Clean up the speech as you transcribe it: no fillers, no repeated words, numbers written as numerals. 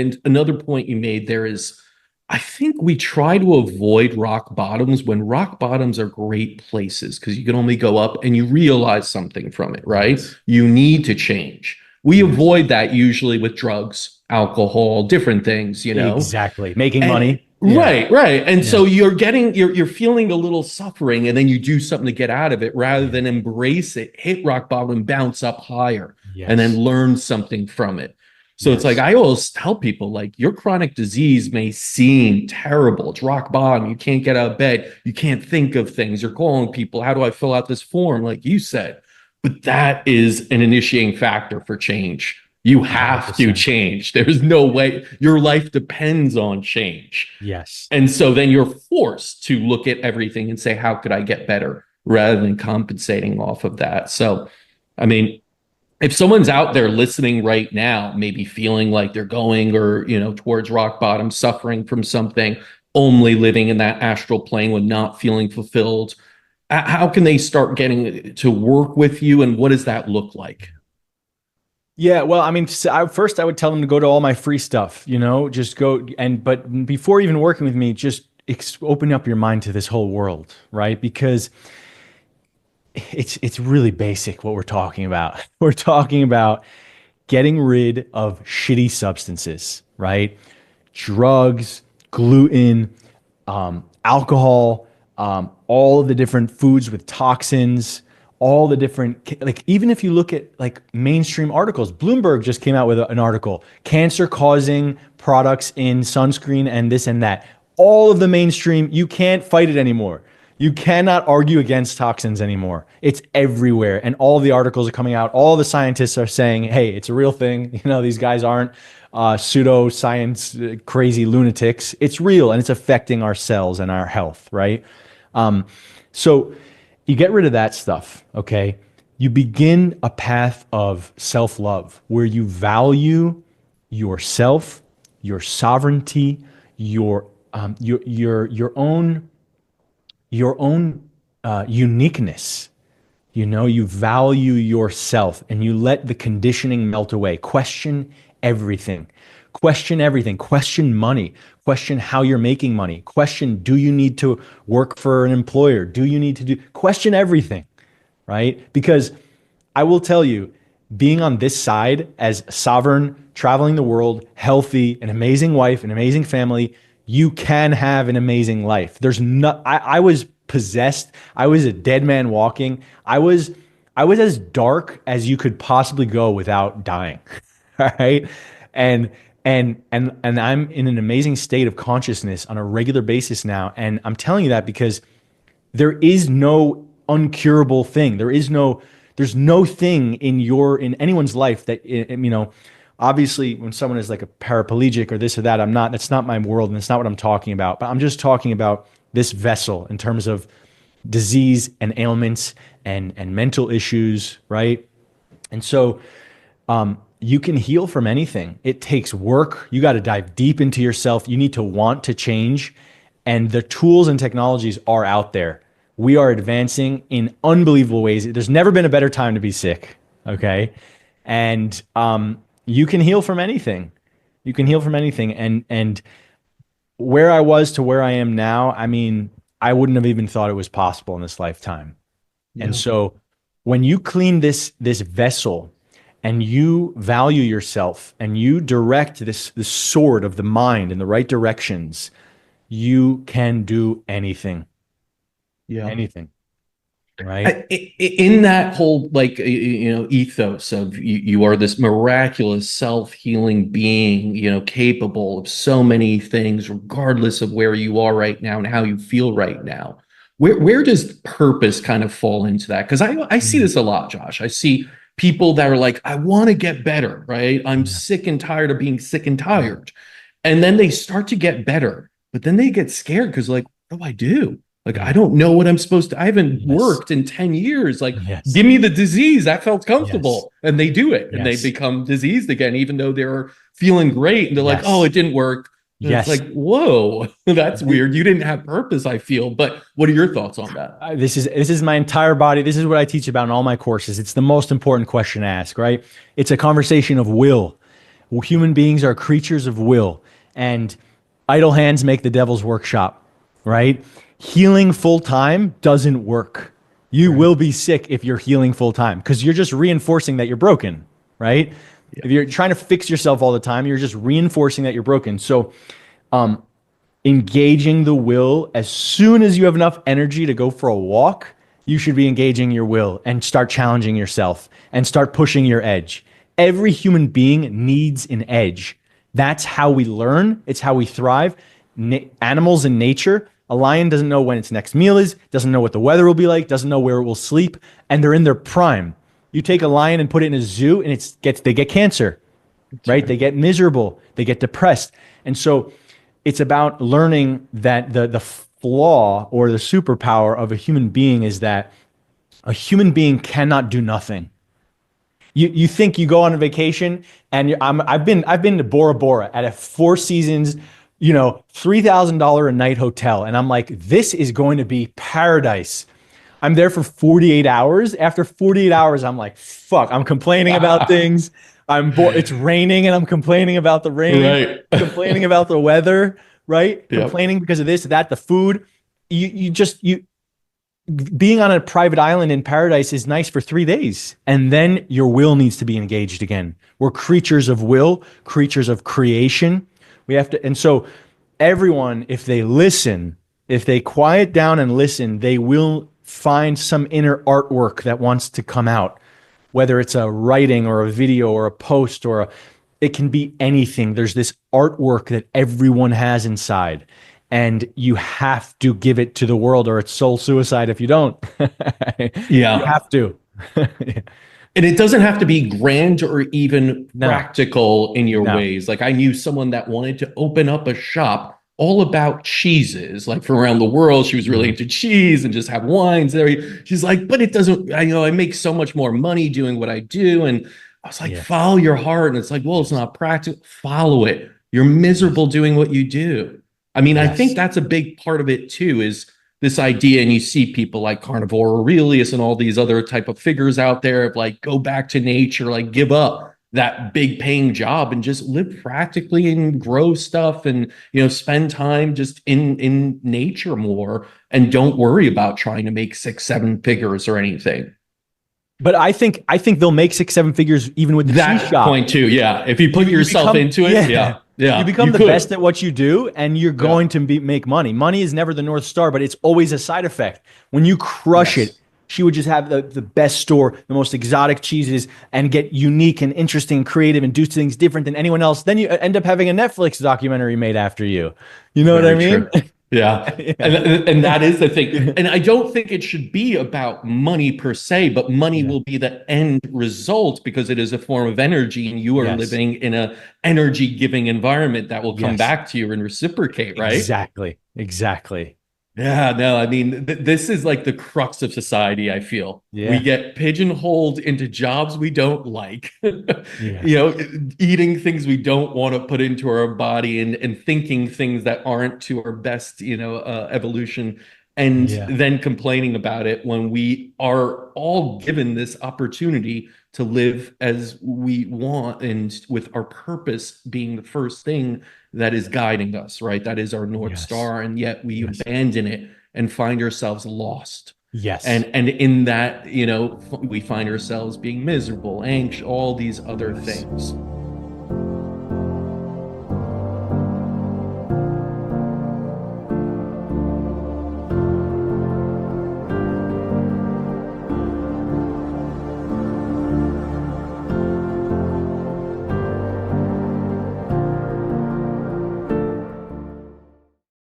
And another point you made there is, I think we try to avoid rock bottoms when rock bottoms are great places because you can only go up and you realize something from it, right? Yes. You need to change. We Yes. avoid that usually with drugs, alcohol, different things, you know? Exactly. Making And money. Yeah. right. And Yeah. so you're feeling a little suffering and then you do something to get out of it rather Yeah. than embrace it, hit rock bottom and bounce up higher and then Yes. learn something from it. So it's like Yes. I always tell people like your chronic disease may seem terrible. It's rock bottom. You can't get out of bed. You can't think of things. You're calling people, how do I fill out this form? Like you said, but that is an initiating factor for change. You have to 100%. change. There's no way your life depends on change. Yes. And so then you're forced to look at everything and say, how could I get better rather than compensating off of that? So, I mean, if someone's out there listening right now, maybe feeling like they're going or, towards rock bottom, suffering from something, only living in that astral plane with not feeling fulfilled, how can they start getting to work with you? And what does that look like? Yeah, well, I mean, first I would tell them to go to all my free stuff, just go but before even working with me, just open up your mind to this whole world, right? Because it's really basic what we're talking about. We're talking about getting rid of shitty substances, right? Drugs, gluten, alcohol, all of the different foods with toxins, all the different, like, even if you look at like mainstream articles, Bloomberg just came out with an article, cancer causing products in sunscreen and this and that. All of the mainstream, you can't fight it anymore. You cannot argue against toxins anymore. It's everywhere. And all the articles are coming out. All the scientists are saying, hey, it's a real thing. These guys aren't pseudo-science crazy lunatics. It's real and it's affecting our cells and our health, right? So you get rid of that stuff, okay? You begin a path of self-love where you value yourself, your sovereignty, your own uniqueness. You value yourself and you let the conditioning melt away. Question everything. Question everything. Question money. Question how you're making money. Question, do you need to work for an employer? Do you need to question everything, right? Because I will tell you, being on this side as sovereign, traveling the world, healthy, an amazing wife, an amazing family, you can have an amazing life. I was possessed. I was a dead man walking. I was as dark as you could possibly go without dying. All right. And I'm in an amazing state of consciousness on a regular basis now. And I'm telling you that because there is no uncurable thing. There's no thing in anyone's life that, obviously when someone is like a paraplegic or this or that, that's not my world and that's not what I'm talking about. But I'm just talking about this vessel in terms of disease and ailments and mental issues, right? And so you can heal from anything. It takes work. You got to dive deep into yourself. You need to want to change. And the tools and technologies are out there. We are advancing in unbelievable ways. There's never been a better time to be sick. Okay. And you can heal from anything. You can heal from anything. And where I was to where I am now, I mean, I wouldn't have even thought it was possible in this lifetime. Yeah. And so when you clean this vessel and you value yourself and you direct this sword of the mind in the right directions, you can do anything. Yeah. Anything. Right? In that whole ethos of you are this miraculous self-healing being, capable of so many things regardless of where you are right now and how you feel right now. Where does purpose kind of fall into that? Because I see this a lot, Josh. I see people that are like, I want to get better, right? I'm sick and tired of being sick and tired. And then they start to get better, but then they get scared because like, what do I do? Like, I don't know what I'm supposed to, I haven't worked in 10 years. Like, give me the disease. That felt comfortable. And they do it and they become diseased again, even though they're feeling great. And they're like, oh, it didn't work. And it's like, whoa, that's weird. You didn't have purpose, I feel. But what are your thoughts on that? This is my entire body. This is what I teach about in all my courses. It's the most important question to ask, right? It's a conversation of will. Human beings are creatures of will, and idle hands make the devil's workshop, right? Healing full time doesn't work. You Right. will be sick if you're healing full time because you're just reinforcing that you're broken, right? Yeah. If you're trying to fix yourself all the time, you're just reinforcing that you're broken. So, engaging the will as soon as you have enough energy to go for a walk, you should be engaging your will and start challenging yourself and start pushing your edge. Every human being needs an edge. That's how we learn, it's how we thrive. Animals in nature, a lion doesn't know when its next meal is, doesn't know what the weather will be like, doesn't know where it will sleep, and they're in their prime. You take a lion and put it in a zoo and they get cancer, right? They get miserable, they get depressed. And so it's about learning that the flaw or the superpower of a human being is that a human being cannot do nothing. You think you go on a vacation and I've been to Bora Bora at a Four Seasons, $3,000 a night hotel, and I'm like, this is going to be paradise. I'm there for 48 hours. After 48 hours, I'm like, fuck, I'm complaining about things. I'm bored. It's raining and I'm complaining about the rain, Right. complaining about the weather, right? Yep. Complaining because of this, that, the food. You being on a private island in paradise is nice for 3 days. And then your will needs to be engaged again. We're creatures of will, creatures of creation. We have to, and so everyone, if they listen, if they quiet down and listen, they will find some inner artwork that wants to come out, whether it's a writing or a video or a post it can be anything. There's this artwork that everyone has inside, and you have to give it to the world or it's soul suicide if you don't. You Yeah. have to. And it doesn't have to be grand or even No, practical in your no. ways. Like I knew someone that wanted to open up a shop all about cheeses, like from around the world. She was really Mhm. into cheese and just have wines there. She's like, but it doesn't, I make so much more money doing what I do. And I was like, Yeah. follow your heart. And it's like, well, it's Yes. not practical. Follow it. You're Yes. miserable doing what you do. I mean, I think Yes. that's a big part of it too, is this idea, and you see people like Carnivore Aurelius and all these other type of figures out there of like go back to nature, like give up that big paying job and just live practically and grow stuff and spend time just in nature more and don't worry about trying to make 6 7 figures or anything. But I think they'll make 6 7 figures even with the cheese That shop. point too, yeah, if you put You yourself become, into it, yeah, yeah, you yeah, become you the best could, at what you do, and you're yeah, going to make money. Money is never the North Star, but it's always a side effect. When you crush it, yes, she would just have the best store, the most exotic cheeses, and get unique and interesting and creative and do things different than anyone else. Then you end up having a Netflix documentary made after you. You know what I very mean? true. Yeah. Yeah. And that is the thing. And I don't think it should be about money per se, but money Yeah. will be the end result because it is a form of energy and you are Yes. living in a energy giving environment that will come Yes. back to you and reciprocate, right? Exactly. Exactly. Yeah, no, I mean, this is like the crux of society, I feel. We Yeah. get pigeonholed into jobs we don't like, Yeah. eating things we don't want to put into our body and thinking things that aren't to our best, evolution, and Yeah. then complaining about it when we are all given this opportunity to live as we want and with our purpose being the first thing that is guiding us, right? That is our North Yes. Star. And yet we Yes. abandon it and find ourselves lost. Yes. And in that, we find ourselves being miserable, anxious, all these other Yes. things.